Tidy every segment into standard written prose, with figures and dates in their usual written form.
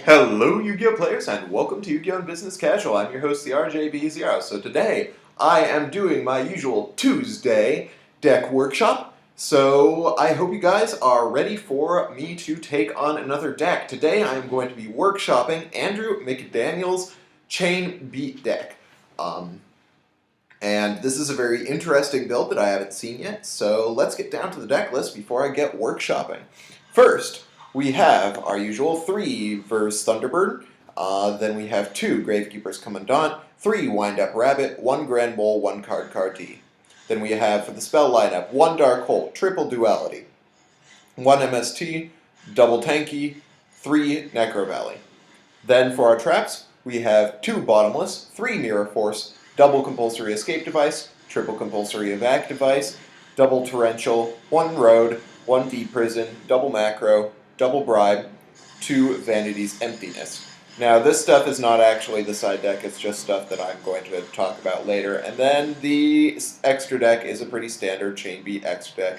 Hello, Yu-Gi-Oh players, and welcome to Yu-Gi-Oh! Business Casual. I'm your host, the RJB0. So today, I am doing my usual Tuesday deck workshop. So I hope you guys are ready for me to take on another deck. Today, I am going to be workshopping Andrew McDaniel's Chain Beat deck. And this is a very interesting build that I haven't seen yet. So let's get down to the deck list before I get workshopping. First, we have our usual 3 Verse Thunderbird, then we have 2 Gravekeepers Commandant, 3 Wind Up Rabbit, 1 Grand Mole, 1 Card D. Then we have for the spell lineup 1 Dark Hole, triple Duality, 1 MST, double Tanky, 3 Necrovalley. Then for our traps, we have 2 Bottomless, 3 Mirror Force, double Compulsory Escape device, triple Compulsory Evac device, double Torrential, 1 Road, 1 Deep Prison, double Macro, double Bribe, 2 Vanity's Emptiness. Now this stuff is not actually the side deck, it's just stuff that I'm going to talk about later. And then the extra deck is a pretty standard Chain Beat extra deck.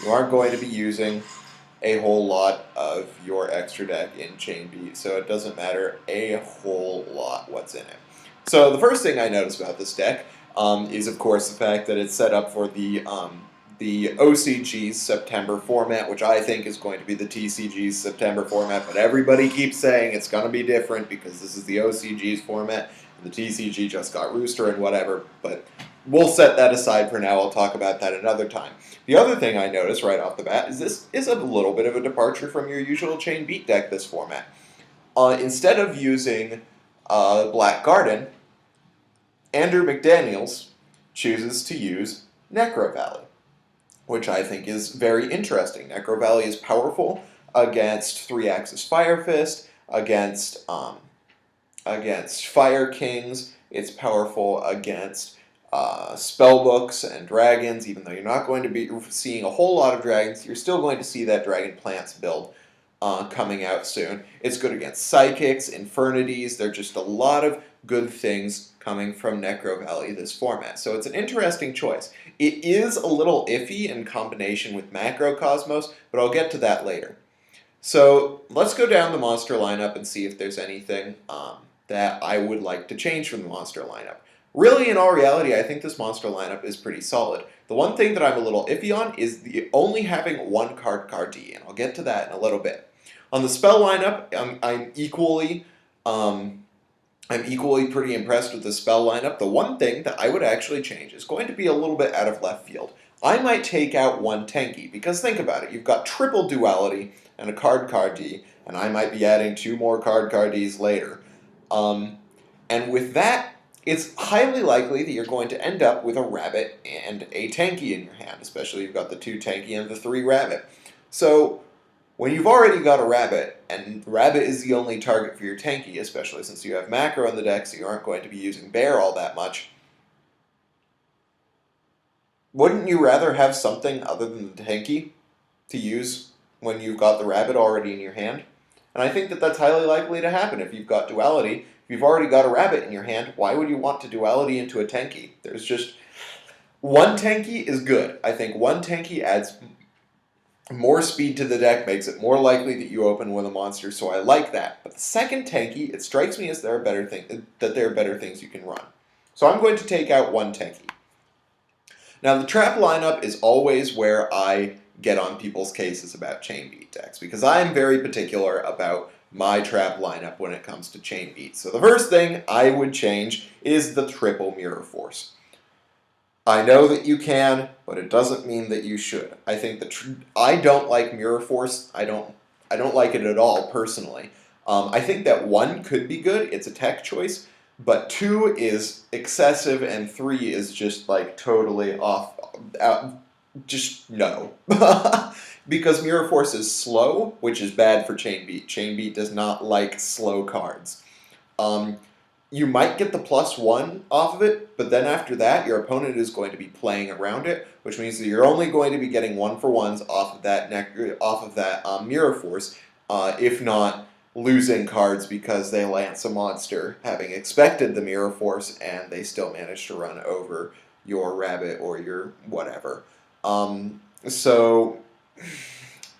You aren't going to be using a whole lot of your extra deck in Chain Beat, so it doesn't matter a whole lot what's in it. So the first thing I notice about this deck is of course the fact that it's set up for the OCG's September format, which I think is going to be the TCG's September format, but everybody keeps saying it's going to be different because this is the OCG's format, and the TCG just got Rooster and whatever, but we'll set that aside for now. I'll talk about that another time. The other thing I notice right off the bat is this is a little bit of a departure from your usual Chain Beat deck, this format. Instead of using Black Garden, Andrew McDaniel's chooses to use Necrovalley, which I think is very interesting. Necrovalley is powerful against 3-Axis Fire Fist, against Fire Kings. It's powerful against spellbooks and dragons. Even though you're not going to be seeing a whole lot of dragons, you're still going to see that Dragon Plants build coming out soon. It's good against Psychics, Infernities. There are just a lot of good things coming from Necrovalley this format. So it's an interesting choice. It is a little iffy in combination with Macrocosmos, but I'll get to that later. So let's go down the monster lineup and see if there's anything that I would like to change from the monster lineup. Really, in all reality, I think this monster lineup is pretty solid. The one thing that I'm a little iffy on is the only having 1 Card D, and I'll get to that in a little bit. On the spell lineup, I'm equally pretty impressed with the spell lineup. The one thing that I would actually change is going to be a little bit out of left field. I might take out 1 Tenki, because think about it, you've got triple Duality and a Card D, and I might be adding 2 more Card Ds later. And with that, it's highly likely that you're going to end up with a Rabbit and a Tenki in your hand, especially if you've got the 2 Tenki and the 3 Rabbit. So when you've already got a Rabbit, and Rabbit is the only target for your Tenki, especially since you have Macro in the deck, so you aren't going to be using Bear all that much, wouldn't you rather have something other than the Tenki to use when you've got the Rabbit already in your hand? And I think that that's highly likely to happen if you've got Duality. If you've already got a Rabbit in your hand, why would you want to Duality into a Tenki? There's just... 1 Tenki is good. I think 1 Tenki adds more speed to the deck, makes it more likely that you open with a monster, so I like that. But the second Tenki, it strikes me as there are better things you can run. So I'm going to take out 1 Tenki. Now the trap lineup is always where I get on people's cases about Chain Beat decks, because I'm very particular about my trap lineup when it comes to Chain Beat. So the first thing I would change is the triple Mirror Force. I know that you can, but it doesn't mean that you should. I think I don't like Mirror Force. I don't like it at all personally. I think that 1 could be good. It's a tech choice, but 2 is excessive, and 3 is just like totally off. Just no, because Mirror Force is slow, which is bad for Chain Beat. Chain Beat does not like slow cards. You might get the +1 off of it, but then after that, your opponent is going to be playing around it, which means that you're only going to be getting 1-for-1s off of that Mirror Force, if not losing cards because they lance a monster, having expected the Mirror Force, and they still manage to run over your Rabbit or your whatever. So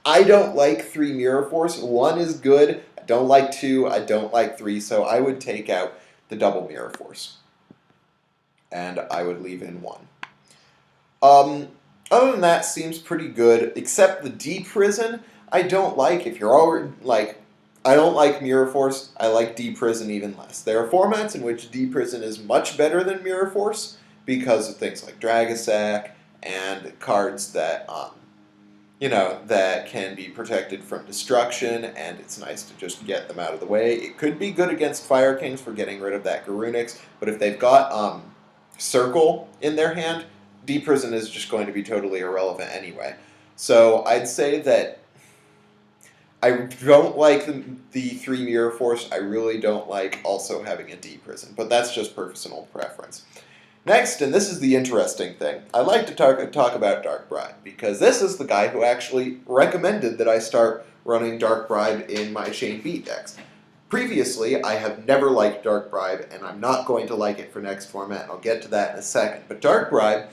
I don't like 3 Mirror Force. 1 is good. I don't like 2, I don't like 3, so I would take out the double Mirror Force. And I would leave in 1. Other than that, seems pretty good, except the D-Prison, I don't like. If you're already, like, I don't like Mirror Force, I like D-Prison even less. There are formats in which D-Prison is much better than Mirror Force because of things like Dragasack and cards that, that can be protected from destruction, and it's nice to just get them out of the way. It could be good against Fire Kings for getting rid of that Garunix, but if they've got Circle in their hand, D-Prison is just going to be totally irrelevant anyway. So I'd say that I don't like the 3 Mirror Force. I really don't like also having a D-Prison, but that's just personal preference. Next, and this is the interesting thing, I'd like to talk about Dark Bribe, because this is the guy who actually recommended that I start running Dark Bribe in my Chain Beat decks. Previously, I have never liked Dark Bribe, and I'm not going to like it for next format, and I'll get to that in a second. But Dark Bribe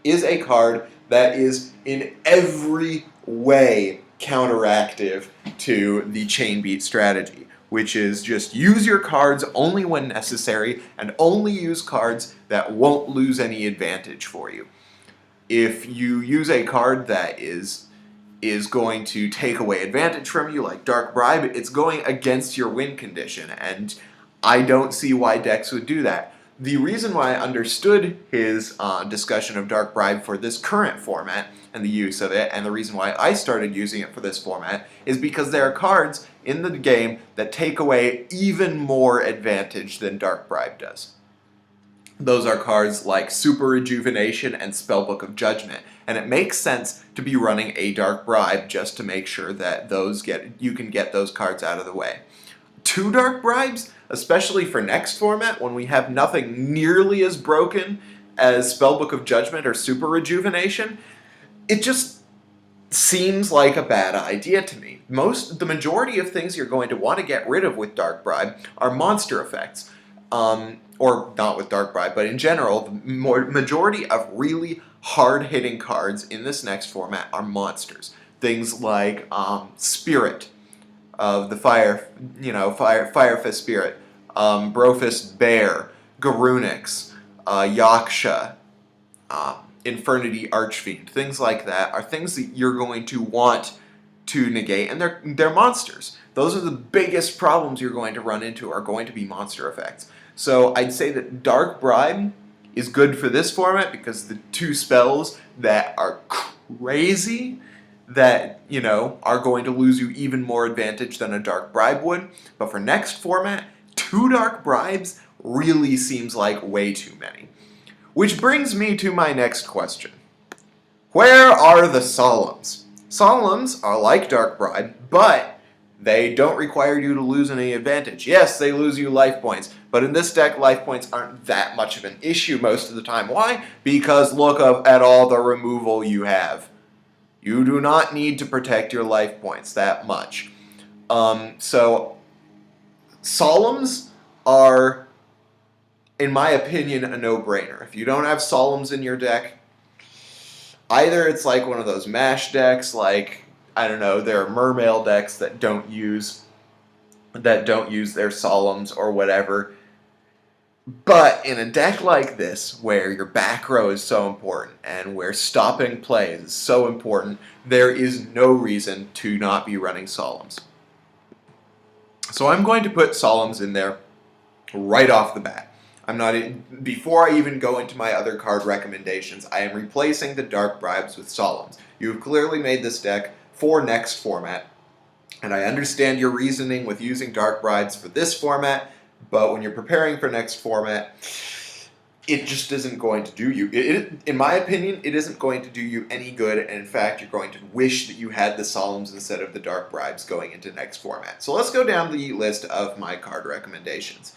is a card that is in every way counteractive to the Chain Beat strategy, which is just use your cards only when necessary, and only use cards that won't lose any advantage for you. If you use a card that is going to take away advantage from you, like Dark Bribe, it's going against your win condition, and I don't see why decks would do that. The reason why I understood his discussion of Dark Bribe for this current format and the use of it, and the reason why I started using it for this format, is because there are cards in the game that take away even more advantage than Dark Bribe does. Those are cards like Super Rejuvenation and Spellbook of Judgment, and it makes sense to be running a Dark Bribe just to make sure that you can get those cards out of the way. 2 Dark Bribes, especially for next format, when we have nothing nearly as broken as Spellbook of Judgment or Super Rejuvenation, it just seems like a bad idea to me. The majority of things you're going to want to get rid of with Dark Bribe are monster effects. Or not with Dark Bribe, but in general, the majority of really hard-hitting cards in this next format are monsters. Things like Spirit of the Fire Fist Spirit, Brofist Bear, Garunix, Yaksha, Infernity Archfiend. Things like that are things that you're going to want to negate, and they're monsters. Those are the biggest problems you're going to run into, are going to be monster effects. So I'd say that Dark Bribe is good for this format because the 2 spells that are crazy, that, are going to lose you even more advantage than a Dark Bribe would. But for next format, 2 Dark Bribes really seems like way too many. Which brings me to my next question. Where are the Solemns? Solemns are like Dark Bribe, but they don't require you to lose any advantage. Yes, they lose you life points, but in this deck, life points aren't that much of an issue most of the time. Why? Because look at all the removal you have. You do not need to protect your life points that much. So, Solemns are, in my opinion, a no-brainer. If you don't have Solemns in your deck, either it's like one of those MASH decks, like, I don't know, there are Mermail decks that don't use their Solemns or whatever. But in a deck like this, where your back row is so important, and where stopping play is so important, there is no reason to not be running Solemns. So I'm going to put Solemns in there right off the bat. Before I even go into my other card recommendations, I am replacing the Dark Bribes with Solemns. You've clearly made this deck for next format, and I understand your reasoning with using Dark Bribes for this format, but when you're preparing for next format, it just isn't going to do you. In my opinion, it isn't going to do you any good, and in fact, you're going to wish that you had the Solemns instead of the Dark Bribes going into next format. So let's go down the list of my card recommendations.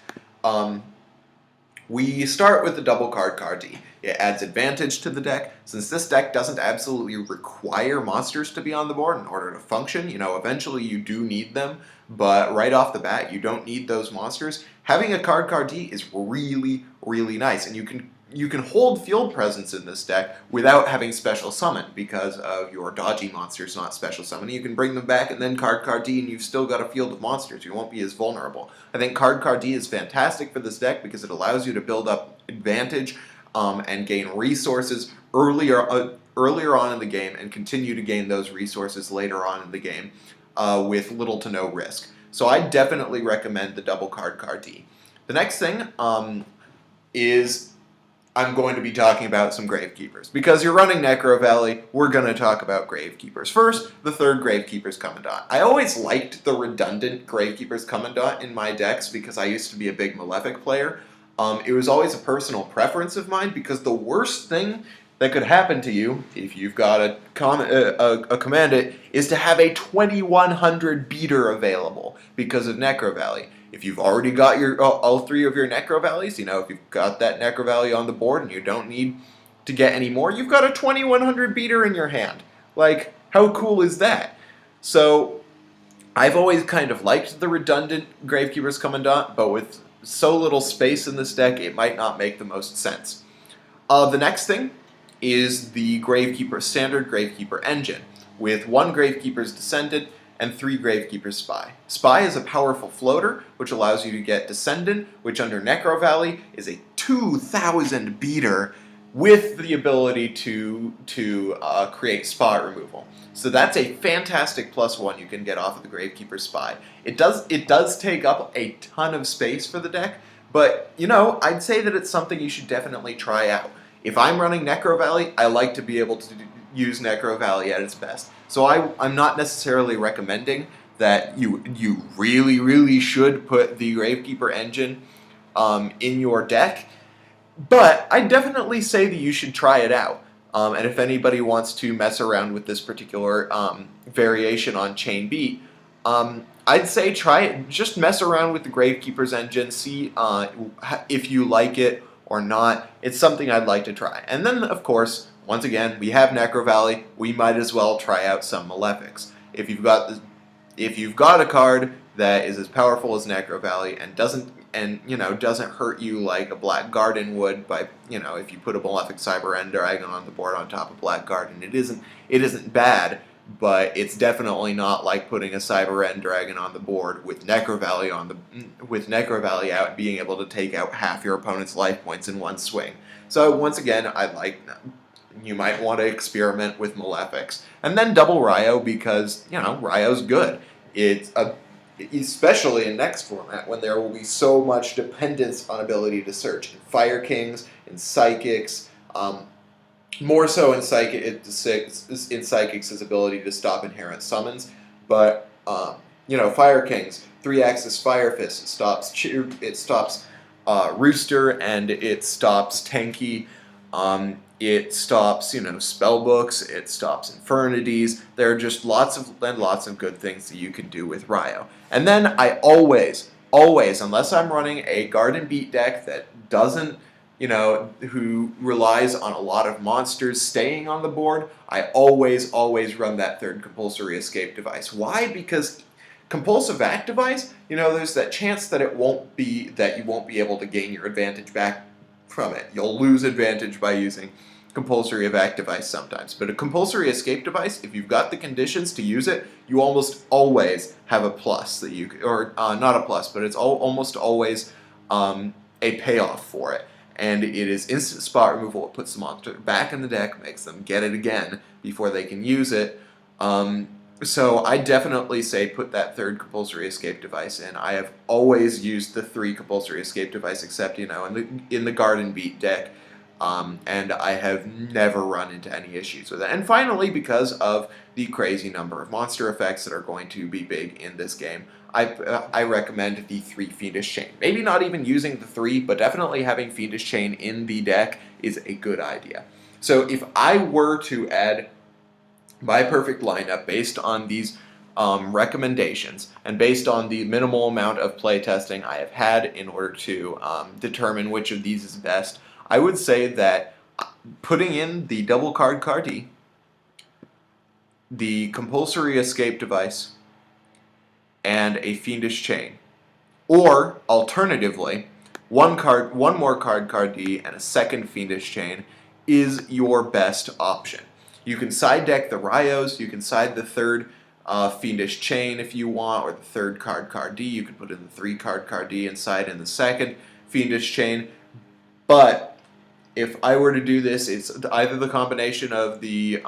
We start with the double card D. It adds advantage to the deck. Since this deck doesn't absolutely require monsters to be on the board in order to function, eventually you do need them, but right off the bat, you don't need those monsters. Having a card D is really, really nice, and you can you can hold field presence in this deck without having special summon because of your dodgy monsters not special summoning. You can bring them back and then card D, and you've still got a field of monsters. You won't be as vulnerable. I think card D is fantastic for this deck because it allows you to build up advantage and gain resources earlier on in the game and continue to gain those resources later on in the game with little to no risk. So I definitely recommend the double card D. The next thing is I'm going to be talking about some Gravekeepers. Because you're running Necrovalley, we're going to talk about Gravekeepers. First, the third Gravekeepers Commandant. I always liked the redundant Gravekeepers Commandant in my decks because I used to be a big Malefic player. It was always a personal preference of mine because the worst thing that could happen to you, if you've got a commandant, is to have a 2100 beater available because of Necrovalley. If you've already got your all three of your Necrovalleys, if you've got that Necrovalley on the board and you don't need to get any more, you've got a 2100 beater in your hand. Like, how cool is that? So, I've always kind of liked the redundant Gravekeeper's Commandant, but with so little space in this deck, it might not make the most sense. The next thing is the standard Gravekeeper Engine, with 1 Gravekeeper's Descendant and 3 Gravekeeper Spy. Spy is a powerful floater, which allows you to get Descendant, which under Necrovalley is a 2000 beater with the ability to create spot removal. So that's a fantastic +1 you can get off of the Gravekeeper Spy. It does take up a ton of space for the deck, but I'd say that it's something you should definitely try out. If I'm running Necrovalley, I like to be able to use Necrovalley at its best. So I'm not necessarily recommending that you really, really should put the Gravekeeper Engine in your deck, but I definitely say that you should try it out. And if anybody wants to mess around with this particular variation on Chain Beat, I'd say try it. Just mess around with the Gravekeeper's Engine, see if you like it or not. It's something I'd like to try. And then, of course, once again, we have Necrovalley. We might as well try out some Malefics. If you've got a card that is as powerful as Necrovalley and doesn't hurt you like a Black Garden would by if you put a Malefic Cyber End Dragon on the board on top of Black Garden, it isn't bad, but it's definitely not like putting a Cyber End Dragon on the board with Necrovalley out and being able to take out half your opponent's life points in one swing. So once again, you might want to experiment with Malefics. And then double Ryo because, Ryo's good. Especially in next format when there will be so much dependence on ability to search. In Fire Kings, in Psychics, more so in Psychics' ability to stop inherent summons. But, Fire Kings, 3-axis Fire Fist, it stops Rooster, and it stops Tanky. It stops, spellbooks, it stops infernities. There are just lots of good things that you can do with Ryo. And then I always, unless I'm running a Garden Beat deck that doesn't, who relies on a lot of monsters staying on the board, I always run that third Compulsory Escape device. Why? Because Compulsive Act device, there's that chance that you won't be able to gain your advantage back from it. You'll lose advantage by using Compulsory Evac device sometimes. But a Compulsory Escape device, if you've got the conditions to use it, you almost always have a plus that not a plus, but it's almost always a payoff for it. And it is instant spot removal. It puts the monster back in the deck, makes them get it again before they can use it. So I definitely say put that third Compulsory Escape device in. I have always used the 3 Compulsory Escape device, except in the Garden Beat deck, and I have never run into any issues with it. And finally, because of the crazy number of monster effects that are going to be big in this game, I recommend the 3 Fiendish Chain. Maybe not even using the 3, but definitely having Fiendish Chain in the deck is a good idea. So if I were to add my perfect lineup based on these recommendations and based on the minimal amount of playtesting I have had in order to determine which of these is best, I would say that putting in the double card D, the Compulsory Escape device, and a Fiendish Chain, or alternatively, one more card D, and a second Fiendish Chain is your best option. You can side deck the Ryos, you can side the third Fiendish Chain if you want, or the third card D. You can put in the 3 card D and side in the second Fiendish Chain. But if I were to do this, it's either the combination of the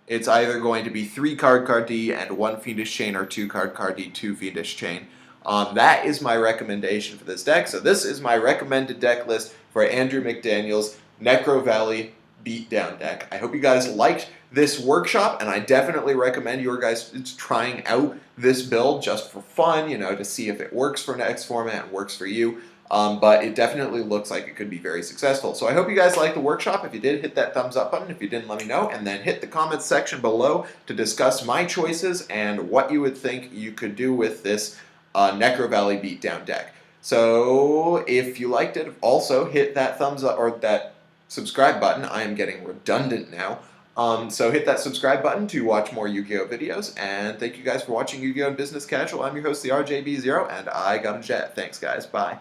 it's either going to be 3 card D and 1 Fiendish Chain, or 2 card D, 2 Fiendish Chain. That is my recommendation for this deck. So this is my recommended deck list for Andrew McDaniel's Necrovalley Beatdown deck. I hope you guys liked this workshop, and I definitely recommend you guys trying out this build just for fun, you know, to see if it works for next format and works for you. But it definitely looks like it could be very successful. So I hope you guys liked the workshop. If you did, hit that thumbs up button. If you didn't, let me know. And then hit the comments section below to discuss my choices and what you would think you could do with this Necrovalley Beatdown deck. So if you liked it, also hit that thumbs up or that subscribe button. I am getting redundant now. So hit that subscribe button to watch more Yu-Gi-Oh videos. And thank you guys for watching Yu-Gi-Oh! Business Casual. I'm your host, the RJB0, and I got a jet. Thanks, guys. Bye.